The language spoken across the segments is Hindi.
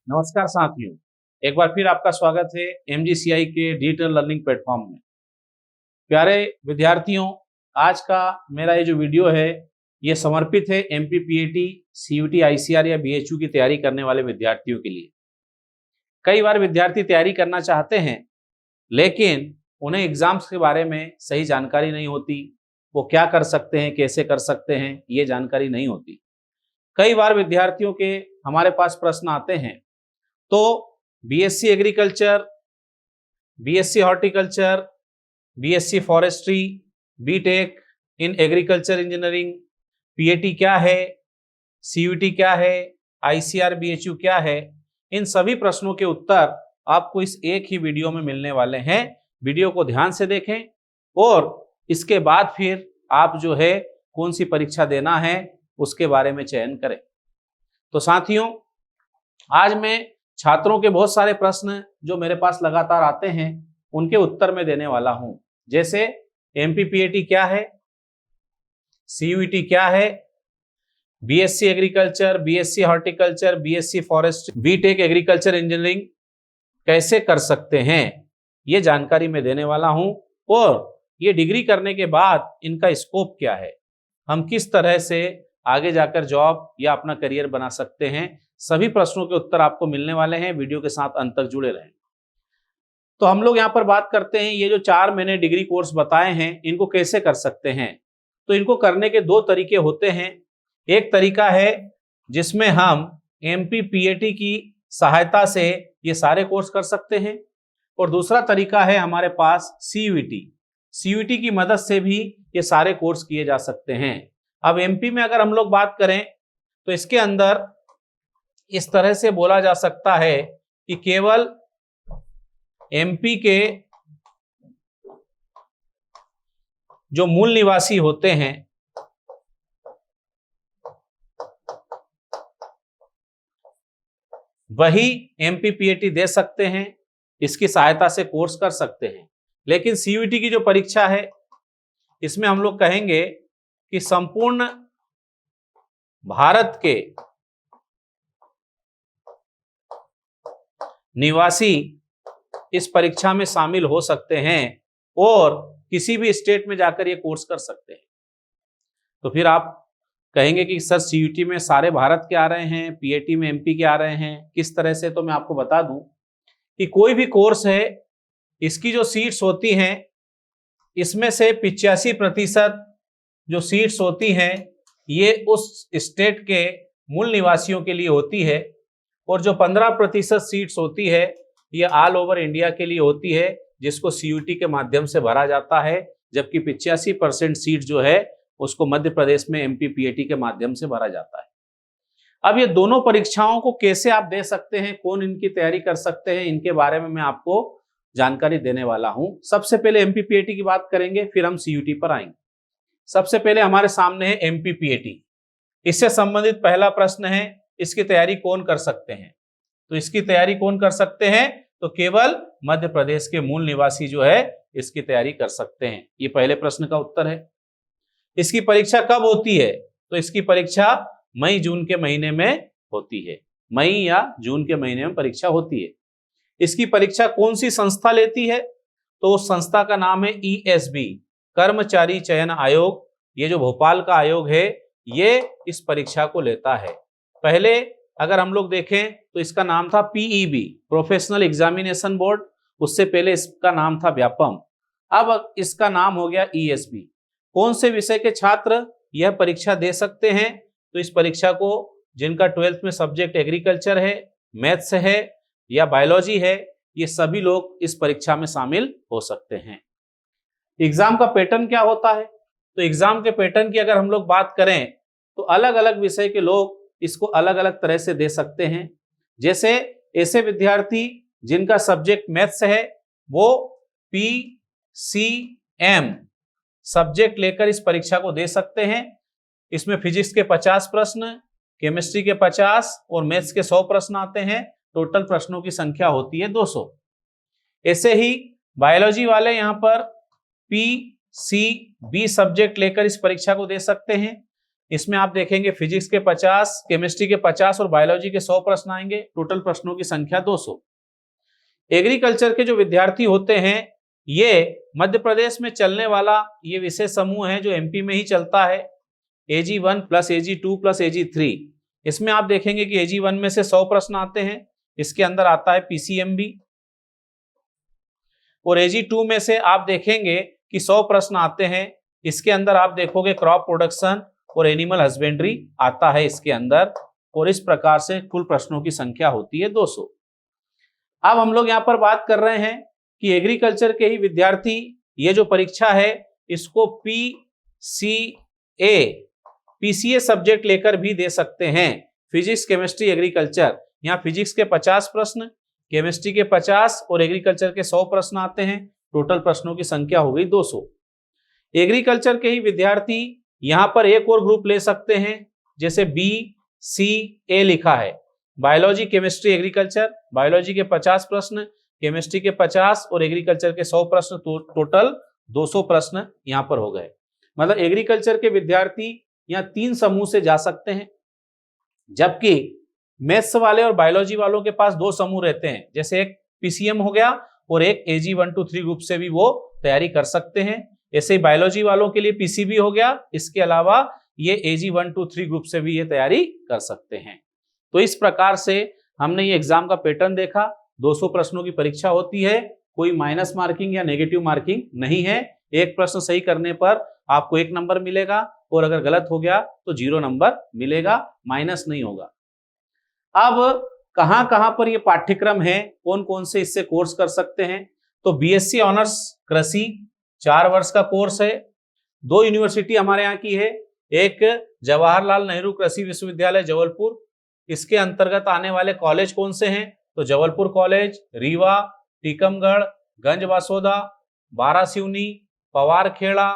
नमस्कार साथियों, एक बार फिर आपका स्वागत है MGCI के डिजिटल लर्निंग प्लेटफॉर्म में। प्यारे विद्यार्थियों, आज का मेरा ये जो वीडियो है ये समर्पित है MPPAT, CUT, ICR या BHU की तैयारी करने वाले विद्यार्थियों के लिए। कई बार विद्यार्थी तैयारी करना चाहते हैं लेकिन उन्हें एग्जाम्स के बारे में सही जानकारी नहीं होती, वो क्या कर सकते हैं, कैसे कर सकते हैं, ये जानकारी नहीं होती। कई बार विद्यार्थियों के हमारे पास प्रश्न आते हैं, तो BSc agriculture, BSc horticulture, BSc forestry, BTech in agriculture engineering, PAT क्या है, CUT क्या है, ICR BHU क्या है, इन सभी प्रश्नों के उत्तर आपको इस एक ही वीडियो में मिलने वाले हैं। वीडियो को ध्यान से देखें और इसके बाद फिर आप जो है कौन सी परीक्षा देना है उसके बारे में चयन करें। तो साथियों, आज मैं छात्रों के बहुत सारे प्रश्न जो मेरे पास लगातार आते हैं उनके उत्तर में देने वाला हूं। जैसे MPPAT क्या है, CUT क्या है, BSc agriculture, BSc horticulture, BSc forestry, BTech agriculture engineering कैसे कर सकते हैं, ये जानकारी मैं देने वाला हूं। और ये डिग्री करने के बाद इनका स्कोप क्या है, हम किस तरह से आगे जाकर जॉब या अपना करियर बना सकते हैं, सभी प्रश्नों के उत्तर आपको मिलने वाले हैं। वीडियो के साथ अंत तक जुड़े रहें। तो हम लोग यहाँ पर बात करते हैं, ये जो 4 मैंने डिग्री कोर्स बताए हैं इनको कैसे कर सकते हैं। तो इनको करने के दो तरीके होते हैं। एक तरीका है जिसमें हम MPPAT की सहायता से ये सारे कोर्स कर सकते हैं, और दूसरा तरीका है हमारे पास CUT की मदद से भी ये सारे कोर्स किए जा सकते हैं। अब MP में अगर हम लोग बात करें तो इसके अंदर इस तरह से बोला जा सकता है कि केवल MP के जो मूल निवासी होते हैं वही MPPAT दे सकते हैं, इसकी सहायता से कोर्स कर सकते हैं। लेकिन CUT की जो परीक्षा है इसमें हम लोग कहेंगे कि संपूर्ण भारत के निवासी इस परीक्षा में शामिल हो सकते हैं और किसी भी स्टेट में जाकर ये कोर्स कर सकते हैं। तो फिर आप कहेंगे कि सर CUT में सारे भारत के आ रहे हैं, PAT में MP के आ रहे हैं, किस तरह से? तो मैं आपको बता दूं कि कोई भी कोर्स है, इसकी जो सीट्स होती हैं इसमें से 85% जो सीट्स होती हैं ये उस स्टेट के मूल निवासियों के लिए होती है, और जो 15% सीट्स होती है ये ऑल ओवर इंडिया के लिए होती है, जिसको CUT के माध्यम से भरा जाता है। जबकि 85% सीट जो है उसको मध्य प्रदेश में MPPAT के माध्यम से भरा जाता है। अब ये दोनों परीक्षाओं को कैसे आप दे सकते हैं, कौन इनकी तैयारी कर सकते हैं, इनके बारे में मैं आपको जानकारी देने वाला हूं। सबसे पहले MPPAT की बात करेंगे, फिर हम CUT पर आएंगे। सबसे पहले हमारे सामने है MPPAT। इससे संबंधित पहला प्रश्न है, इसकी तैयारी कौन कर सकते हैं? तो इसकी तैयारी कौन कर सकते हैं? तो केवल मध्य प्रदेश के मूल निवासी जो है इसकी तैयारी कर सकते हैं। ये पहले प्रश्न का उत्तर है। इसकी परीक्षा कब होती है? तो इसकी परीक्षा मई जून के महीने में होती है। मई या जून के महीने में परीक्षा होती है। इसकी परीक्षा कौन सी संस्था लेती है? तो उस संस्था का नाम है ESB, कर्मचारी चयन आयोग। ये जो भोपाल का आयोग है ये इस परीक्षा को लेता है। पहले अगर हम लोग देखें तो इसका नाम था PEB, प्रोफेशनल एग्जामिनेशन बोर्ड। उससे पहले इसका नाम था व्यापम, अब इसका नाम हो गया ESB। कौन से विषय के छात्र यह परीक्षा दे सकते हैं? तो इस परीक्षा को जिनका 12th में सब्जेक्ट एग्रीकल्चर है, मैथ्स है या बायोलॉजी है, ये सभी लोग इस परीक्षा में शामिल हो सकते हैं। एग्जाम का पैटर्न क्या होता है? तो एग्जाम के पैटर्न की अगर हम लोग बात करें तो अलग अलग विषय के लोग इसको अलग अलग तरह से दे सकते हैं। जैसे ऐसे विद्यार्थी जिनका सब्जेक्ट मैथ्स है वो PCM सब्जेक्ट लेकर इस परीक्षा को दे सकते हैं। इसमें फिजिक्स के 50 प्रश्न, केमिस्ट्री के 50 और मैथ्स के 100 प्रश्न आते हैं। टोटल प्रश्नों की संख्या होती है 200। ऐसे ही बायोलॉजी वाले यहाँ पर PCB सब्जेक्ट लेकर इस परीक्षा को दे सकते हैं। इसमें आप देखेंगे फिजिक्स के 50, केमिस्ट्री के 50 और बायोलॉजी के 100 प्रश्न आएंगे। टोटल प्रश्नों की संख्या 200। एग्रीकल्चर के जो विद्यार्थी होते हैं ये मध्य प्रदेश में चलने वाला ये विशेष समूह है जो एमपी में ही चलता है, AG1 plus AG2 plus AG3। इसमें आप देखेंगे कि AG1 में से 100 प्रश्न आते हैं, इसके अंदर आता है PCMB, और AG2 में से आप देखेंगे कि 100 प्रश्न आते हैं, इसके अंदर आप देखोगे क्रॉप प्रोडक्शन और एनिमल हस्बेंड्री आता है इसके अंदर, और इस प्रकार से कुल प्रश्नों की संख्या होती है 200। अब हम लोग यहाँ पर बात कर रहे हैं कि एग्रीकल्चर के ही विद्यार्थी ये जो परीक्षा है इसको PCA सब्जेक्ट लेकर भी दे सकते हैं, फिजिक्स केमिस्ट्री एग्रीकल्चर। यहाँ फिजिक्स के 50 प्रश्न, केमिस्ट्री के 50 और एग्रीकल्चर के 100 प्रश्न आते हैं। टोटल प्रश्नों की संख्या हो गई 200। एग्रीकल्चर के ही विद्यार्थी यहाँ पर एक और ग्रुप ले सकते हैं, जैसे BCA लिखा है, बायोलॉजी केमिस्ट्री एग्रीकल्चर। बायोलॉजी के 50 प्रश्न, केमिस्ट्री के 50 और एग्रीकल्चर के 100 प्रश्न, टोटल 200 प्रश्न यहाँ पर हो गए। मतलब एग्रीकल्चर के विद्यार्थी यहाँ 3 समूह से जा सकते हैं, जबकि मैथ्स वाले और बायोलॉजी वालों के पास 2 समूह रहते हैं, जैसे एक PCM हो गया और एक AG1 to 3 ग्रुप से भी वो तैयारी कर सकते हैं। ऐसे ही बायोलॉजी वालों के लिए PCB हो गया, इसके अलावा ये AG1 to 3 ग्रुप से भी ये तैयारी कर सकते हैं। तो इस प्रकार से हमने ये एग्जाम का पैटर्न देखा। 200 प्रश्नों की परीक्षा होती है, कोई माइनस मार्किंग या नेगेटिव मार्किंग नहीं है। एक प्रश्न सही करने पर आपको 1 नंबर मिलेगा और अगर गलत हो गया तो 0 नंबर मिलेगा, माइनस नहीं होगा। अब कहां कहां पर ये पाठ्यक्रम है, कौन कौन से इससे कोर्स कर सकते हैं, तो BSc ऑनर्स कृषि 4 वर्ष का कोर्स है। 2 यूनिवर्सिटी हमारे यहाँ की है, एक जवाहरलाल नेहरू कृषि विश्वविद्यालय जबलपुर, इसके अंतर्गत आने वाले कॉलेज कौन से हैं, तो जबलपुर कॉलेज, रीवा, टीकमगढ़, गंज बासोदा, बारासिवनी, पवारखेड़ा,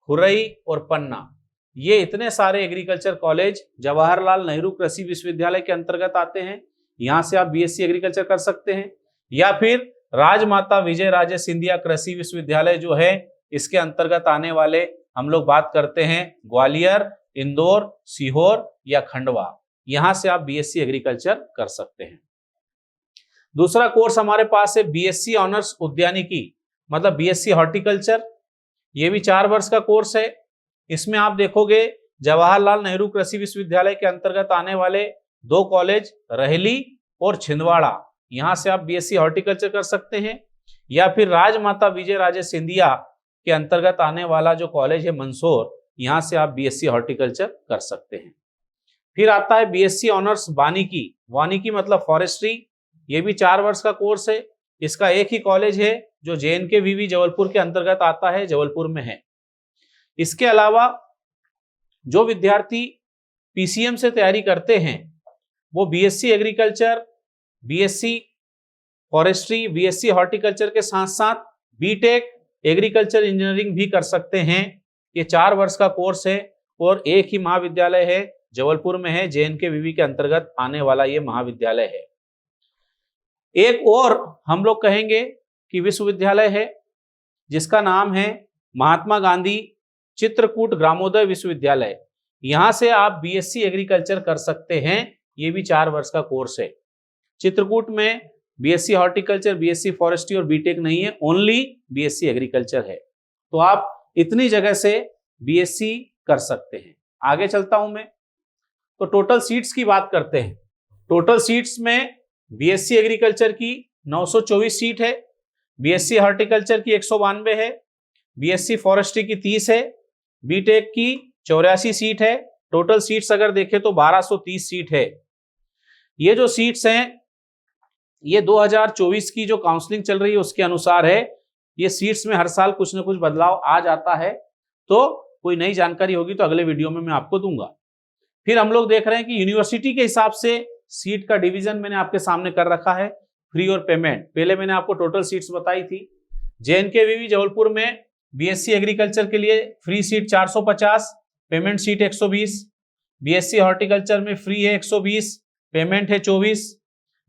खुरई और पन्ना, ये इतने सारे एग्रीकल्चर कॉलेज जवाहरलाल नेहरू कृषि विश्वविद्यालय के अंतर्गत आते हैं। यहाँ से आप BSc एग्रीकल्चर कर सकते हैं, या फिर राजमाता विजय राजे सिंधिया कृषि विश्वविद्यालय जो है इसके अंतर्गत आने वाले हम लोग बात करते हैं ग्वालियर, इंदौर, सीहोर या खंडवा, यहां से आप BSc एग्रीकल्चर कर सकते हैं। दूसरा कोर्स हमारे पास है BSc ऑनर्स उद्यानिकी, मतलब BSc हॉर्टिकल्चर। ये भी 4 वर्ष का कोर्स है। इसमें आप देखोगे जवाहरलाल नेहरू कृषि विश्वविद्यालय के अंतर्गत आने वाले 2 कॉलेज रहेली और छिंदवाड़ा, यहां से आप BSc हॉर्टिकल्चर कर सकते हैं, या फिर राजमाता विजय राजे सिंधिया के अंतर्गत आने वाला जो कॉलेज है मंदसौर, यहां से आप BSc हॉर्टिकल्चर कर सकते हैं। फिर आता है BSc ऑनर्स वानिकी, वानिकी मतलब फॉरेस्ट्री, ये भी 4 वर्ष का कोर्स है। इसका एक ही कॉलेज है जो JNKVV जबलपुर के अंतर्गत आता है, जबलपुर में है। इसके अलावा जो विद्यार्थी PCM से तैयारी करते हैं वो BSc agriculture, BSc forestry, BSc horticulture के साथ साथ BTech एग्रीकल्चर इंजीनियरिंग भी कर सकते हैं। ये 4 वर्ष का कोर्स है और एक ही महाविद्यालय है, जबलपुर में है, JNKVV के अंतर्गत आने वाला ये महाविद्यालय है। एक और हम लोग कहेंगे कि विश्वविद्यालय है जिसका नाम है महात्मा गांधी चित्रकूट ग्रामोदय विश्वविद्यालय, यहां से आप BSc एग्रीकल्चर कर सकते हैं। ये भी 4 वर्ष का कोर्स है। चित्रकूट में BSc हॉर्टिकल्चर, BSc फॉरेस्ट्री और BTech नहीं है, ओनली BSc एग्रीकल्चर है। तो आप इतनी जगह से BSc कर सकते हैं। आगे चलता हूं मैं, तो टोटल सीट्स की बात करते हैं। टोटल सीट्स में BSc एग्रीकल्चर की 924 सीट है, BSc हॉर्टिकल्चर की 192 है, BSc फॉरेस्ट्री की 30 है, BTech की 84 सीट है। टोटल सीट्स अगर देखें तो 1230 सीट है। ये जो सीट्स हैं ये 2024 की जो काउंसलिंग चल रही है उसके अनुसार है। ये सीट्स में हर साल कुछ ना कुछ बदलाव आ जाता है, तो कोई नई जानकारी होगी तो अगले वीडियो में मैं आपको दूंगा। फिर हम लोग देख रहे हैं कि यूनिवर्सिटी के हिसाब से सीट का डिवीजन मैंने आपके सामने कर रखा है, फ्री और पेमेंट। पहले मैंने आपको टोटल सीट्स बताई थी। JNKVV जबलपुर में BSc एग्रीकल्चर के लिए free seat 450, payment seat 120। BSc horticulture में फ्री है 120, पेमेंट है 24।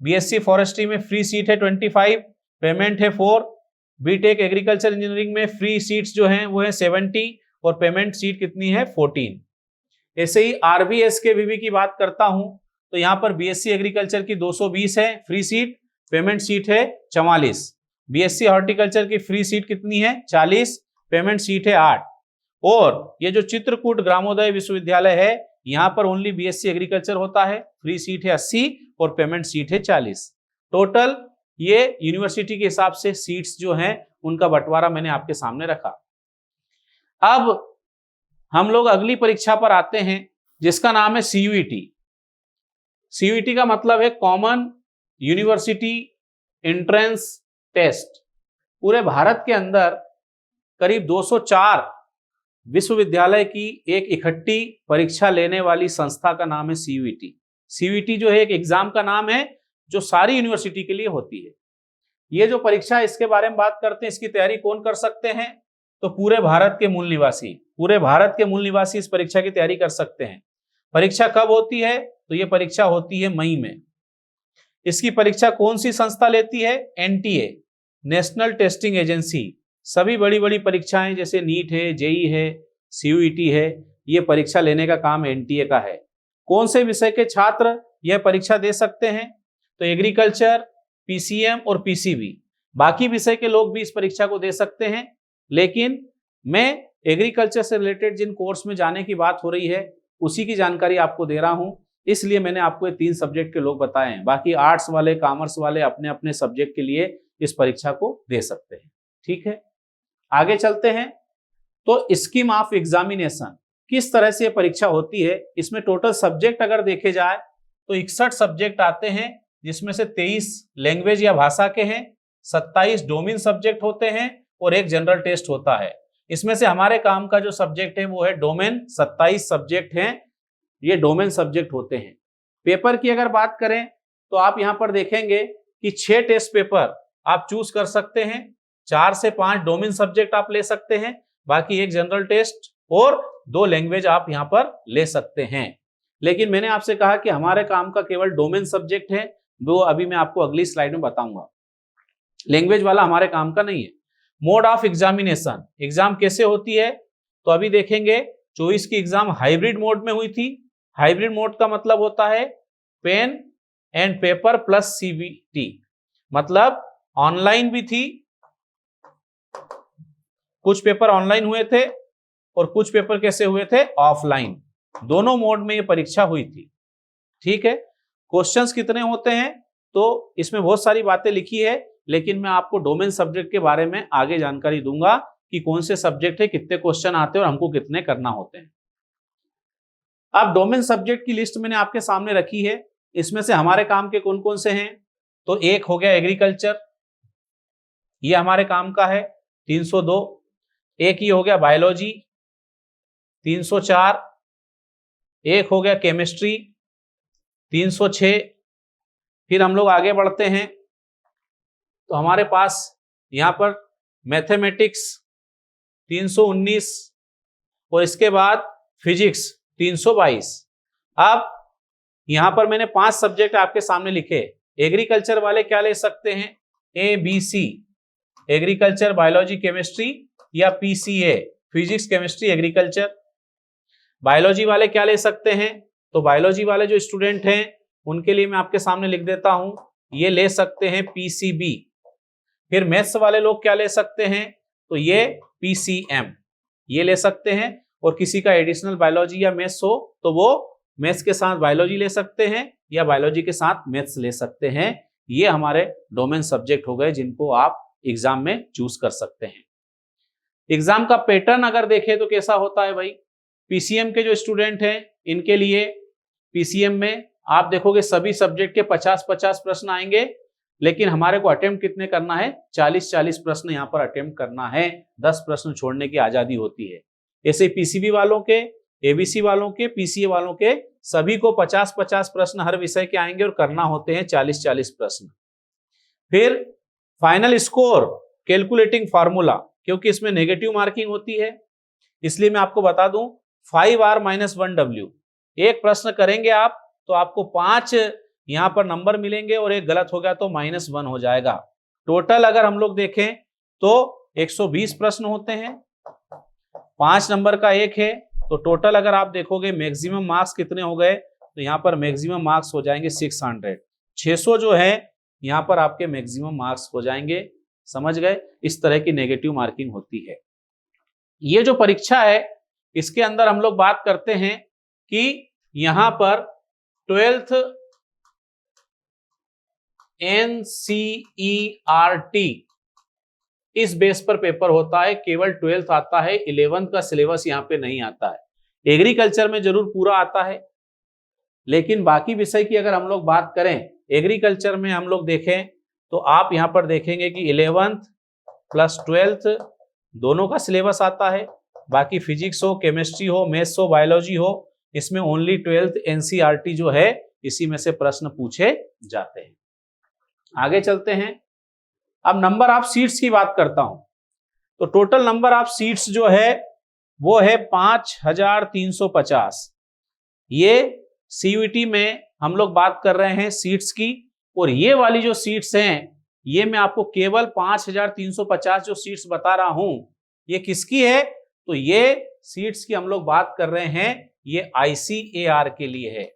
BSc फॉरेस्ट्री में फ्री सीट है 25, पेमेंट है 4। BTech एग्रीकल्चर इंजीनियरिंग में फ्री सीट्स जो हैं वो है 70 और पेमेंट सीट कितनी है 14। ऐसे ही आरबीएस के वीवी की बात करता हूं तो यहां पर बीएससी एग्रीकल्चर की 220 है फ्री सीट, पेमेंट सीट है 44। बीएससी हॉर्टिकल्चर की फ्री सीट कितनी है 40, पेमेंट सीट है 8। और ये जो चित्रकूट ग्रामोदय विश्वविद्यालय है यहां पर ओनली बीएससी एग्रीकल्चर होता है, फ्री सीट है 80 और पेमेंट सीट है 40। टोटल ये यूनिवर्सिटी के हिसाब से सीट्स जो हैं उनका बंटवारा मैंने आपके सामने रखा। अब हम लोग अगली परीक्षा पर आते हैं जिसका नाम है सीयूईटी। सीयूईटी का मतलब है कॉमन यूनिवर्सिटी एंट्रेंस टेस्ट। पूरे भारत के अंदर करीब 204 विश्वविद्यालय की एक इकट्ठी परीक्षा लेने वाली संस्था का नाम है सीयूईटी। सीयूईटी जो है एक एग्जाम का नाम है जो सारी यूनिवर्सिटी के लिए होती है। ये जो परीक्षा इसके बारे में बात करते हैं, इसकी तैयारी कौन कर सकते हैं? तो पूरे भारत के मूल निवासी, पूरे भारत के मूल निवासी इस परीक्षा की तैयारी कर सकते हैं। परीक्षा कब होती है? तो ये परीक्षा होती है मई में। इसकी परीक्षा कौन सी संस्था लेती है? NTA, national testing agency. सभी बड़ी बड़ी परीक्षाएं जैसे नीट है, जेई है, सीयूईटी है, ये परीक्षा लेने का काम एनटीए का है। कौन से विषय के छात्र यह परीक्षा दे सकते हैं? तो एग्रीकल्चर, पीसीएम और पीसीबी। बाकी विषय के लोग भी इस परीक्षा को दे सकते हैं, लेकिन मैं एग्रीकल्चर से रिलेटेड जिन कोर्स में जाने की बात हो रही है उसी की जानकारी आपको दे रहा हूं, इसलिए मैंने आपको ये 3 सब्जेक्ट के लोग बताए हैं। बाकी आर्ट्स वाले, कॉमर्स वाले अपने अपने सब्जेक्ट के लिए इस परीक्षा को दे सकते हैं। ठीक है, आगे चलते हैं। तो स्कीम ऑफ एग्जामिनेशन, किस तरह से परीक्षा होती है? इसमें टोटल सब्जेक्ट अगर देखे जाए तो 61 सब्जेक्ट आते हैं, जिसमें से 23 लैंग्वेज या भाषा के हैं, 27 डोमेन सब्जेक्ट होते हैं और एक जनरल टेस्ट होता है। इसमें से हमारे काम का जो सब्जेक्ट है वो है डोमेन। 27 सब्जेक्ट हैं, ये डोमेन सब्जेक्ट होते हैं। पेपर की अगर बात करें तो आप यहां पर देखेंगे कि 6 टेस्ट पेपर आप चूज कर सकते हैं। 4 से 5 डोमेन सब्जेक्ट आप ले सकते हैं, बाकी एक जनरल टेस्ट और 2 लैंग्वेज आप यहां पर ले सकते हैं। लेकिन मैंने आपसे कहा कि हमारे काम का केवल डोमेन सब्जेक्ट है, वो अभी मैं आपको अगली स्लाइड में बताऊंगा। लैंग्वेज वाला हमारे काम का नहीं है। मोड ऑफ एग्जामिनेशन, एग्जाम कैसे होती है? तो अभी देखेंगे 24 की एग्जाम हाइब्रिड मोड में हुई थी। हाइब्रिड मोड का मतलब होता है pen and paper plus CBT, मतलब ऑनलाइन भी थी, कुछ पेपर ऑनलाइन हुए थे और कुछ पेपर कैसे हुए थे? ऑफलाइन। दोनों मोड में ये परीक्षा हुई थी। ठीक है, क्वेश्चंस कितने होते हैं? तो इसमें बहुत सारी बातें लिखी है, लेकिन मैं आपको डोमेन सब्जेक्ट के बारे में आगे जानकारी दूंगा कि कौन से सब्जेक्ट है, कितने क्वेश्चन आते हैं और हमको कितने करना होते हैं। अब डोमेन सब्जेक्ट की लिस्ट मैंने आपके सामने रखी है। इसमें से हमारे काम के कौन कौन से हैं? तो एक हो गया एग्रीकल्चर, ये हमारे काम का है 302। एक ही हो गया बायोलॉजी 304। एक हो गया केमिस्ट्री 306। फिर हम लोग आगे बढ़ते हैं तो हमारे पास यहां पर मैथमेटिक्स 319 और इसके बाद फिजिक्स 322। अब यहां पर मैंने 5 सब्जेक्ट आपके सामने लिखे। एग्रीकल्चर वाले क्या ले सकते हैं? A B C, agriculture, biology, chemistry, या PCA, physics, chemistry, agriculture. Biology वाले क्या ले सकते हैं? तो बायोलॉजी वाले जो स्टूडेंट हैं उनके लिए मैं आपके सामने लिख देता हूं, ये ले सकते हैं पीसीबी। फिर मैथ्स वाले लोग क्या ले सकते हैं? तो ये पीसीएम, ये ले सकते हैं। और किसी का एडिशनल बायोलॉजी या मैथ्स हो तो वो मैथ्स के साथ बायोलॉजी ले सकते हैं या बायोलॉजी के साथ मैथ्स ले सकते हैं। ये हमारे डोमेन सब्जेक्ट हो गए जिनको आप एग्जाम में चूज कर सकते हैं। एग्जाम का पैटर्न अगर देखें तो कैसा होता है भाई? पीसीएम के जो स्टूडेंट हैं इनके लिए पीसीएम में आप देखोगे सभी सब्जेक्ट के 50-50 प्रश्न आएंगे, लेकिन हमारे को अटेम्प्ट कितने करना है? 40-40 प्रश्न यहाँ पर अटेम्प्ट करना है, 10 प्रश्न छोड़ने की आजादी होती है। ऐसे पीसीबी वालों के, एबीसी वालों के, पीसीए वालों के सभी को 50-50 प्रश्न हर विषय के आएंगे और करना होते हैं 40-40 प्रश्न। फिर फाइनल स्कोर कैलकुलेटिंग फार्मूला, क्योंकि इसमें नेगेटिव मार्किंग होती है इसलिए मैं आपको बता दूं 5R-1W। एक प्रश्न करेंगे आप तो आपको 5 यहां पर नंबर मिलेंगे और एक गलत हो गया तो -1 हो जाएगा। टोटल अगर हम लोग देखें तो 120 प्रश्न होते हैं, 5 नंबर का एक है तो टोटल अगर आप देखोगे मैक्सिमम मार्क्स कितने हो गए, तो यहाँ पर मैक्सिमम मार्क्स हो जाएंगे 600। 600 जो है यहाँ पर आपके मैक्सिमम मार्क्स हो जाएंगे। समझ गए? इस तरह की नेगेटिव मार्किंग होती है। ये जो परीक्षा है इसके अंदर हम लोग बात करते हैं कि यहां पर 12th NCERT इस बेस पर पेपर होता है, केवल 12th आता है, 11th का सिलेबस यहां पे नहीं आता है। एग्रीकल्चर में जरूर पूरा आता है, लेकिन बाकी विषय की अगर हम लोग बात करें, एग्रीकल्चर में हम लोग देखें तो आप यहां पर देखेंगे कि 11th प्लस 12th दोनों का सिलेबस आता है। बाकी फिजिक्स हो, केमिस्ट्री हो, मैथ्स हो, बायोलॉजी हो, इसमें ओनली 12th NCERT जो है इसी में से प्रश्न पूछे जाते हैं। आगे चलते हैं। अब नंबर ऑफ सीट्स की बात करता हूं, तो टोटल नंबर ऑफ सीट्स जो है वो है 5350। ये CUET में हम लोग बात कर रहे हैं सीट्स की, और ये वाली जो सीट्स हैं ये मैं आपको केवल 5350 जो सीट्स बता रहा हूं, ये किसकी है? तो ये सीट्स की हम लोग बात कर रहे हैं, ये ICAR के लिए है।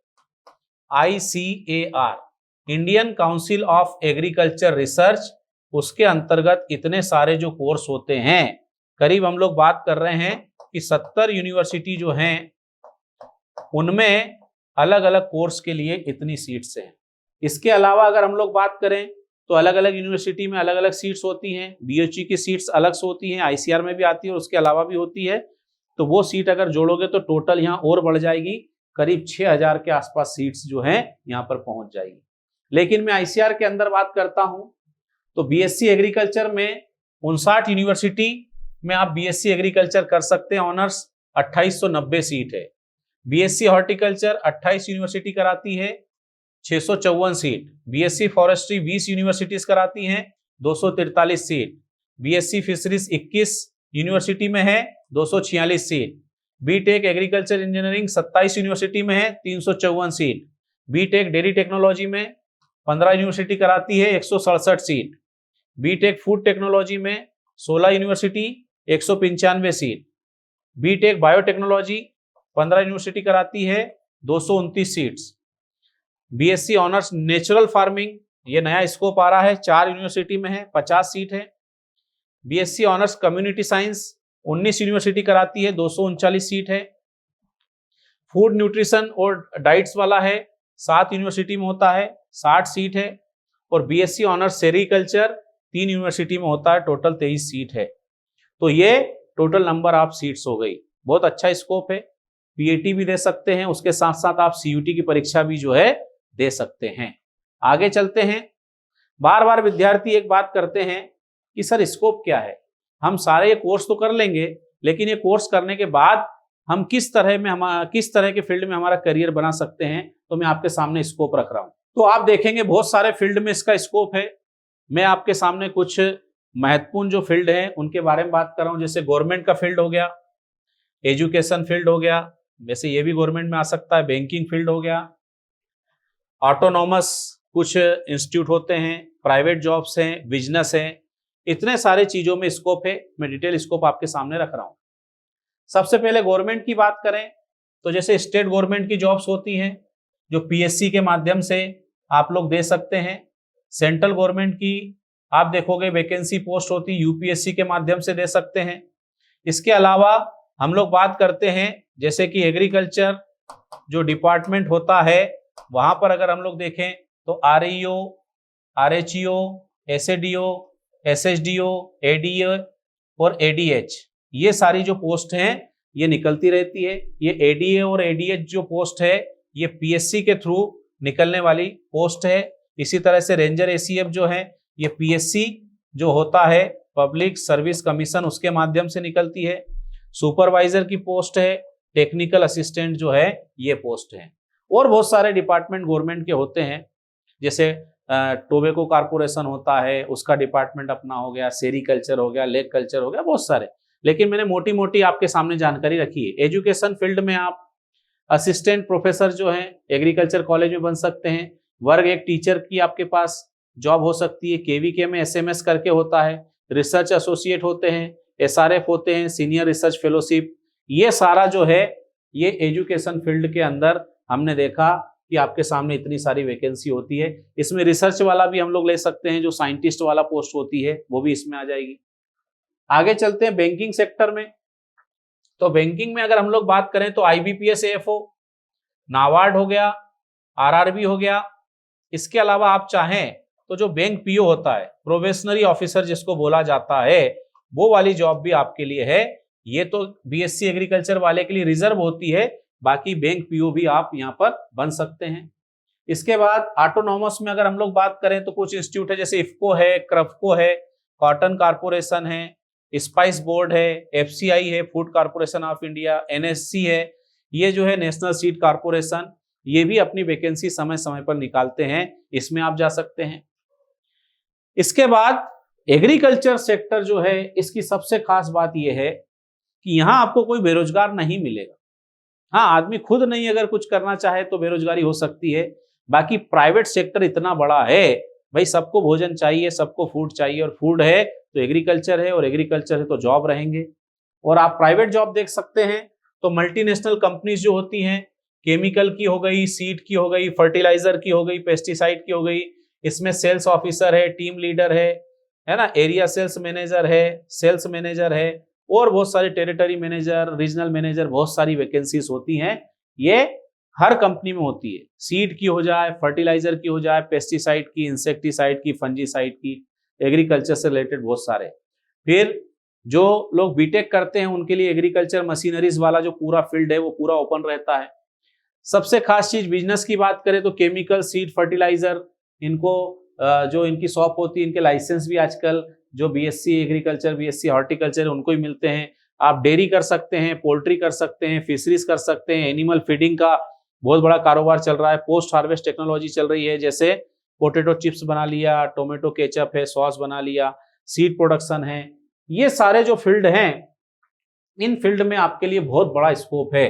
ICAR, Indian council of agriculture research, उसके अंतर्गत इतने सारे जो कोर्स होते हैं, करीब हम लोग बात कर रहे हैं कि 70 यूनिवर्सिटी जो हैं उनमें अलग अलग कोर्स के लिए इतनी सीट्स हैं। इसके अलावा अगर हम लोग बात करें तो अलग अलग यूनिवर्सिटी में अलग अलग सीट्स होती हैं। BHE की सीट्स अलग से होती हैं, ICAR में भी आती है और उसके अलावा भी होती है। तो वो सीट अगर जोड़ोगे तो टोटल यहाँ और बढ़ जाएगी, करीब 6000 के आसपास सीट्स जो हैं यहाँ पर पहुंच जाएगी। लेकिन मैं ICAR के अंदर बात करता हूं तो BSc एग्रीकल्चर में 59 यूनिवर्सिटी में आप BSc एग्रीकल्चर कर सकते हैं ऑनर्स, 2890 सीट है। BSc हॉर्टिकल्चर 28 यूनिवर्सिटी कराती है, 654 सीट। BSc फॉरेस्ट्री 20 यूनिवर्सिटीज कराती हैं, 243 सीट। BSc फिशरीज 21 यूनिवर्सिटी में है, 246 seat. BTech agriculture engineering 27 university में है, 354 सीट। BTech डेयरी टेक्नोलॉजी में 15 यूनिवर्सिटी कराती है, 167 सीट। BTech फूड टेक्नोलॉजी में 16 university, 195 seat. BTech biotechnology 15 university कराती है, 229 seats. BSc honours natural farming, ये नया स्कोप आ रहा है, 4 यूनिवर्सिटी में है, 50 सीट है। BSc honours community science 19 university कराती है, 239 सीट है। फूड न्यूट्रिशन और डाइट्स वाला है, 7 यूनिवर्सिटी में होता है, 60 सीट है। और BSc ऑनर्स सेरीकल्चर 3 यूनिवर्सिटी में होता है, टोटल 23 सीट है। तो ये टोटल नंबर ऑफ सीट्स हो गई। बहुत अच्छा स्कोप है, PAT भी दे सकते हैं, उसके साथ साथ आप CUT की परीक्षा भी जो है दे सकते हैं। आगे चलते हैं। बार बार विद्यार्थी एक बात करते हैं कि सर स्कोप क्या है, हम सारे ये कोर्स तो कर लेंगे, लेकिन ये कोर्स करने के बाद हम किस तरह के फील्ड में हमारा करियर बना सकते हैं। तो मैं आपके सामने स्कोप रख रहा हूं। तो आप देखेंगे बहुत सारे फील्ड में इसका स्कोप है। मैं आपके सामने कुछ महत्वपूर्ण जो फील्ड है उनके बारे में बात कर रहा हूं। जैसे गवर्नमेंट का फील्ड हो गया, एजुकेशन फील्ड हो गया, वैसे ये भी गवर्नमेंट में आ सकता है, बैंकिंग फील्ड हो गया, ऑटोनॉमस कुछ इंस्टीट्यूट होते हैं, प्राइवेट जॉब्स हैं, बिजनेस हैं, इतने सारे चीजों में स्कोप है। मैं डिटेल स्कोप आपके सामने रख रहा हूं। सबसे पहले गवर्नमेंट की बात करें तो जैसे स्टेट गवर्नमेंट की जॉब्स होती हैं जो PSC के माध्यम से आप लोग दे सकते हैं। सेंट्रल गवर्नमेंट की आप देखोगे वैकेंसी पोस्ट होती है, UPSC के माध्यम से दे सकते हैं। इसके अलावा हम लोग बात करते हैं जैसे कि एग्रीकल्चर जो डिपार्टमेंट होता है वहां पर अगर हम लोग देखें तो REO, RHEO, SADO, SSDO, ADA और ADH, ये सारी जो पोस्ट हैं ये निकलती रहती है। ये ADA और ADH जो पोस्ट है ये PSC के थ्रू निकलने वाली पोस्ट है। इसी तरह से रेंजर ACF जो है ये PSC जो होता है पब्लिक सर्विस कमीशन, उसके माध्यम से निकलती है। सुपरवाइजर की पोस्ट है, टेक्निकल असिस्टेंट जो है ये पोस्ट है। और बहुत सारे डिपार्टमेंट गवर्नमेंट के होते हैं, जैसे टोबैको कारपोरेशन होता है, उसका डिपार्टमेंट अपना हो गया, सेरीकल्चर हो गया, लेक कल्चर हो गया, बहुत सारे। लेकिन मैंने मोटी मोटी आपके सामने जानकारी रखी है। एजुकेशन फील्ड में आप असिस्टेंट प्रोफेसर जो है एग्रीकल्चर कॉलेज में बन सकते हैं। वर्ग 1 टीचर की आपके पास जॉब हो सकती है। KVK में SMS करके होता है। रिसर्च एसोसिएट होते हैं, SRF होते हैं, सीनियर रिसर्च फेलोशिप, ये सारा जो है ये एजुकेशन फील्ड के अंदर हमने देखा कि आपके सामने इतनी सारी वैकेंसी होती है। इसमें रिसर्च वाला भी हम लोग ले सकते हैं, जो साइंटिस्ट वाला पोस्ट होती है वो भी इसमें आ जाएगी। आगे चलते हैं बैंकिंग सेक्टर में। तो बैंकिंग में अगर हम लोग बात करें तो IBPS AFO, नाबार्ड हो गया, RRB हो गया। इसके अलावा आप चाहें तो जो बैंक PO होता है, प्रोबेशनरी ऑफिसर जिसको बोला जाता है, वो वाली जॉब भी आपके लिए है। ये तो BSc एग्रीकल्चर वाले के लिए रिजर्व होती है, बाकी बैंक PO भी आप यहाँ पर बन सकते हैं। इसके बाद ऑटोनॉमस में अगर हम लोग बात करें तो कुछ इंस्टीट्यूट है, जैसे इफ्को है, क्रफको है, कॉटन कारपोरेशन है, स्पाइस बोर्ड है, FCI है, food corporation of India, NSC है, ये जो है नेशनल सीड कारपोरेशन, ये भी अपनी वैकेंसी समय समय पर निकालते हैं, इसमें आप जा सकते हैं। इसके बाद एग्रीकल्चर सेक्टर जो है, इसकी सबसे खास बात यह है कि यहां आपको कोई बेरोजगार नहीं मिलेगा। हाँ, आदमी खुद नहीं अगर कुछ करना चाहे तो बेरोजगारी हो सकती है, बाकी प्राइवेट सेक्टर इतना बड़ा है, भाई सबको भोजन चाहिए, सबको फूड चाहिए, और फूड है तो एग्रीकल्चर है, और एग्रीकल्चर है तो जॉब रहेंगे। और आप प्राइवेट जॉब देख सकते हैं तो मल्टीनेशनल कंपनीज जो होती हैं, केमिकल की हो गई, सीड की हो गई, फर्टिलाइजर की हो गई, पेस्टिसाइड की हो गई, इसमें सेल्स ऑफिसर है, टीम लीडर है ना, एरिया सेल्स मैनेजर है, सेल्स मैनेजर है, और बहुत सारे टेरिटरी मैनेजर, रीजनल मैनेजर, बहुत सारी वैकेंसीज होती हैं। ये हर कंपनी में होती है, सीड की हो जाए, फर्टिलाइजर की हो जाए, पेस्टिसाइड की, इंसेक्टिसाइड की, फंजीसाइड की, एग्रीकल्चर से रिलेटेड बहुत सारे। फिर जो लोग बीटेक करते हैं उनके लिए एग्रीकल्चर मशीनरीज वाला जो पूरा फील्ड है वो पूरा ओपन रहता है। सबसे खास चीज बिजनेस की बात करें तो केमिकल, सीड, फर्टिलाइजर, इनको जो इनकी शॉप होती है, इनके लाइसेंस भी आजकल जो BSc एग्रीकल्चर, BSc हॉर्टिकल्चर उनको ही मिलते हैं। आप डेयरी कर सकते हैं, पोल्ट्री कर सकते हैं, फिशरीज कर सकते हैं, एनिमल फीडिंग का बहुत बड़ा कारोबार चल रहा है, पोस्ट हार्वेस्ट टेक्नोलॉजी चल रही है, जैसे पोटैटो चिप्स बना लिया, टोमेटो केचप है, सॉस बना लिया, सीड प्रोडक्शन है। ये सारे जो फील्ड हैं, इन फील्ड में आपके लिए बहुत बड़ा स्कोप है।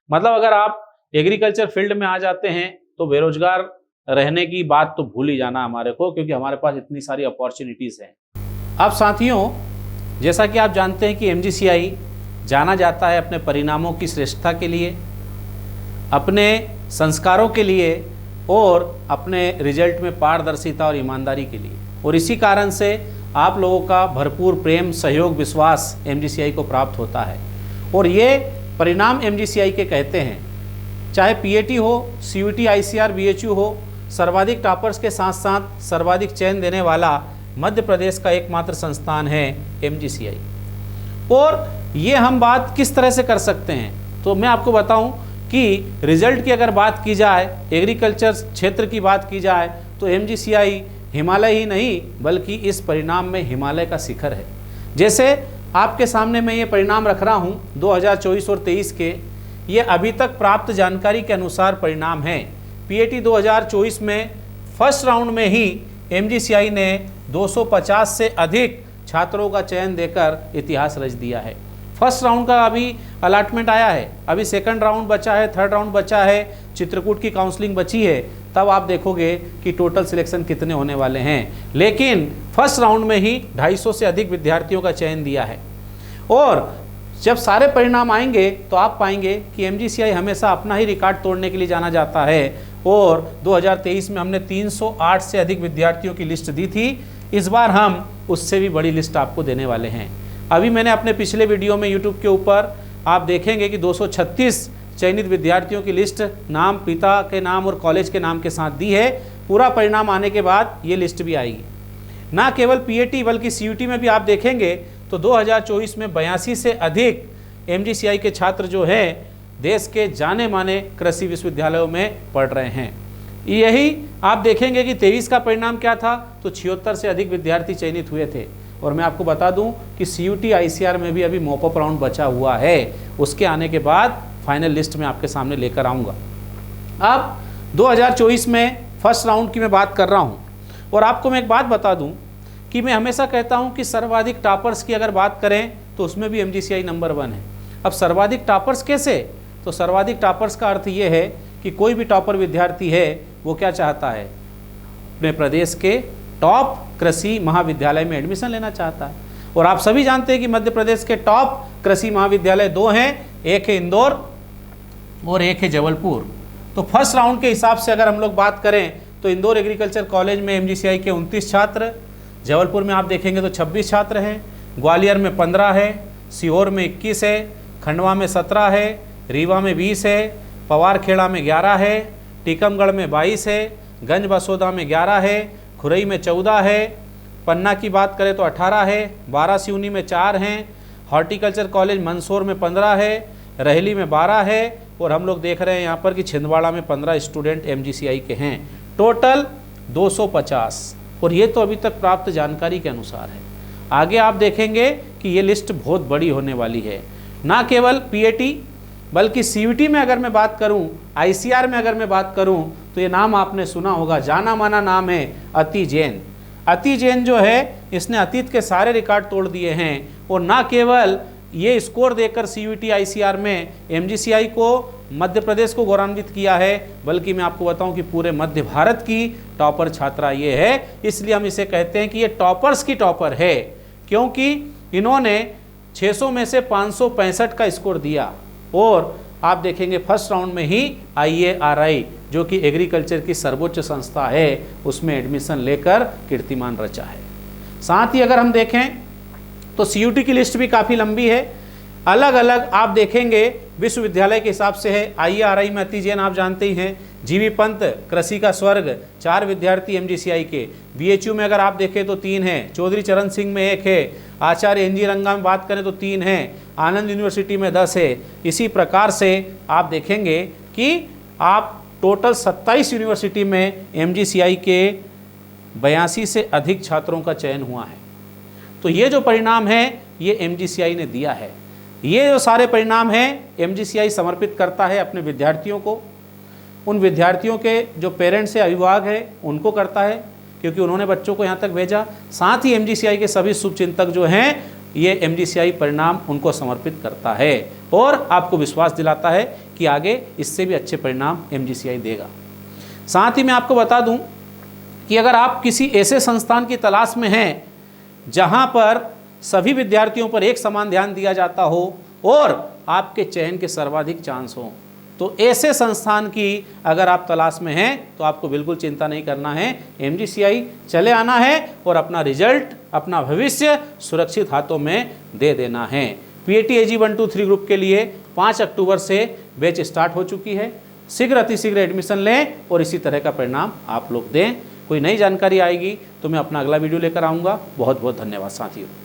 मतलब अगर आप एग्रीकल्चर फील्ड में आ जाते हैं तो बेरोजगार रहने की बात तो भूल ही जाना हमारे को, क्योंकि हमारे पास इतनी सारी अपॉर्चुनिटीज हैं। अब साथियों, जैसा कि आप जानते हैं कि MGCI जाना जाता है अपने परिणामों की श्रेष्ठता के लिए, अपने संस्कारों के लिए, और अपने रिजल्ट में पारदर्शिता और ईमानदारी के लिए। और इसी कारण से आप लोगों का भरपूर प्रेम, सहयोग, विश्वास MGCI को प्राप्त होता है। और ये परिणाम MGCI के कहते हैं, चाहे PAT हो, CUT, ICR, BHU हो, सर्वाधिक टॉपर्स के साथ साथ सर्वाधिक चयन देने वाला मध्य प्रदेश का एकमात्र संस्थान है MGCI। और ये हम बात किस तरह से कर सकते हैं, तो मैं आपको बताऊं कि रिजल्ट की अगर बात की जाए, एग्रीकल्चर क्षेत्र की बात की जाए, तो MGCI हिमालय ही नहीं बल्कि इस परिणाम में हिमालय का शिखर है। जैसे आपके सामने मैं ये परिणाम रख रहा हूँ 2024 और 23 के, ये अभी तक प्राप्त जानकारी के अनुसार परिणाम हैं। PAT 2024 में फर्स्ट राउंड में ही MGCI ने 250 से अधिक छात्रों का चयन देकर इतिहास रच दिया है। फर्स्ट राउंड का अभी अलॉटमेंट आया है, अभी सेकंड राउंड बचा है, थर्ड राउंड बचा है, चित्रकूट की काउंसलिंग बची है, तब आप देखोगे कि टोटल सिलेक्शन कितने होने वाले हैं। लेकिन फर्स्ट राउंड में ही 250 से अधिक विद्यार्थियों का चयन दिया है। और जब सारे परिणाम आएंगे तो आप पाएंगे कि MGCI हमेशा अपना ही रिकॉर्ड तोड़ने के लिए जाना जाता है। और 2023 में हमने 308 से अधिक विद्यार्थियों की लिस्ट दी थी, इस बार हम उससे भी बड़ी लिस्ट आपको देने वाले हैं। अभी मैंने अपने पिछले वीडियो में YouTube के ऊपर आप देखेंगे कि 236 चयनित विद्यार्थियों की लिस्ट नाम, पिता के नाम और कॉलेज के नाम के साथ दी है। पूरा परिणाम आने के बाद ये लिस्ट भी आएगी। ना केवल PAT बल्कि CUT में भी आप देखेंगे तो 2024 में 82 से अधिक MGCI के छात्र जो हैं देश के जाने माने कृषि विश्वविद्यालयों में पढ़ रहे हैं। यही आप देखेंगे कि 23 का परिणाम क्या था, तो 76 से अधिक विद्यार्थी चयनित हुए थे। और मैं आपको बता दूं कि CUT ICR में भी अभी मॉपअप राउंड बचा हुआ है, उसके आने के बाद फाइनल लिस्ट में आपके सामने लेकर आऊँगा। अब 2024 में फर्स्ट राउंड की मैं बात कर रहा हूँ। और आपको मैं एक बात बता दूँ कि मैं हमेशा कहता हूँ कि सर्वाधिक टॉपर्स की अगर बात करें तो उसमें भी MGCI नंबर 1 है। अब सर्वाधिक टॉपर्स कैसे, तो सर्वाधिक टॉपर्स का अर्थ ये है कि कोई भी टॉपर विद्यार्थी है वो क्या चाहता है, अपने प्रदेश के टॉप कृषि महाविद्यालय में एडमिशन लेना चाहता है। और आप सभी जानते हैं कि मध्य प्रदेश के टॉप कृषि महाविद्यालय 2 हैं, एक है इंदौर और एक है जबलपुर। तो फर्स्ट राउंड के हिसाब से अगर हम लोग बात करें तो इंदौर एग्रीकल्चर कॉलेज में एमजीसीआई के 29 छात्र, जबलपुर में आप देखेंगे तो 26 छात्र हैं, ग्वालियर में 15 है, सीहोर में 21 है, खंडवा में 17 है, रीवा में 20 है, पवारखेड़ा में 11 है, टीकमगढ़ में 22 है, गंज बसोदा में 11 है, खुरई में 14 है, पन्ना की बात करें तो 18 है, वारासिवनी में 4 हैं, हॉर्टिकल्चर कॉलेज मंदसौर में 15 है, रहेली में 12 है, और हम लोग देख रहे हैं यहाँ पर कि छिंदवाड़ा में 15 स्टूडेंट एमजीसीआई के हैं, टोटल 250। और ये तो अभी तक प्राप्त जानकारी के अनुसार है। आगे आप देखेंगे कि ये लिस्ट बहुत बड़ी होने वाली है। ना केवल पीएटी बल्कि सीयूटी में अगर मैं बात करूं, आईसीआर में अगर मैं बात करूं, तो ये नाम आपने सुना होगा, जाना माना नाम है अति जैन। अति जैन जो है इसने अतीत के सारे रिकॉर्ड तोड़ दिए हैं, और ना केवल ये स्कोर देकर सीयूटी आईसीआर में एमजीसीआई को, मध्य प्रदेश को गौरवान्वित किया है, बल्कि मैं आपको बताऊं कि पूरे मध्य भारत की टॉपर छात्रा ये है। इसलिए हम इसे कहते हैं कि ये टॉपर्स की टॉपर है, क्योंकि इन्होंने 600 में से 565 का स्कोर दिया। और आप देखेंगे फर्स्ट राउंड में ही IARI जो कि एग्रीकल्चर की सर्वोच्च संस्था है, उसमें एडमिशन लेकर कीर्तिमान रचा है। साथ ही अगर हम देखें तो सीयूटी की लिस्ट भी काफ़ी लंबी है, अलग अलग आप देखेंगे विश्वविद्यालय के हिसाब से है। IARI में अति जैन आप जानते ही हैं, जीवी पंत कृषि का स्वर्ग 4 विद्यार्थी एमजीसीआई के, BHU में अगर आप देखें तो 3 हैं, चौधरी चरण सिंह में 1 है, आचार्य NG रंगा में बात करें तो 3 हैं, आनंद यूनिवर्सिटी में 10 है। इसी प्रकार से आप देखेंगे कि आप टोटल 27 यूनिवर्सिटी में एमजीसीआई के 82 से अधिक छात्रों का चयन हुआ है। तो ये जो परिणाम है ये एमजीसीआई ने दिया है। ये जो सारे परिणाम हैं एमजीसीआई समर्पित करता है अपने विद्यार्थियों को, उन विद्यार्थियों के जो पेरेंट्स है, अभिभावक है, उनको करता है, क्योंकि उन्होंने बच्चों को यहाँ तक भेजा। साथ ही एमजीसीआई के सभी शुभचिंतक जो हैं, ये एमजीसीआई परिणाम उनको समर्पित करता है और आपको विश्वास दिलाता है कि आगे इससे भी अच्छे परिणाम एमजीसीआई देगा। साथ ही मैं आपको बता दूं कि अगर आप किसी ऐसे संस्थान की तलाश में हैं जहां पर सभी विद्यार्थियों पर एक समान ध्यान दिया जाता हो और आपके चयन के सर्वाधिक चांस हो, तो ऐसे संस्थान की अगर आप तलाश में हैं तो आपको बिल्कुल चिंता नहीं करना है, एमजीसीआई चले आना है और अपना रिजल्ट, अपना भविष्य सुरक्षित हाथों में दे देना है। PAT AG 1 2 3 ग्रुप के लिए 5 अक्टूबर से बैच स्टार्ट हो चुकी है। शीघ्र अतिशीघ्र एडमिशन लें और इसी तरह का परिणाम आप लोग दें। कोई नई जानकारी आएगी तो मैं अपना अगला वीडियो लेकर आऊँगा। बहुत बहुत धन्यवाद साथियों।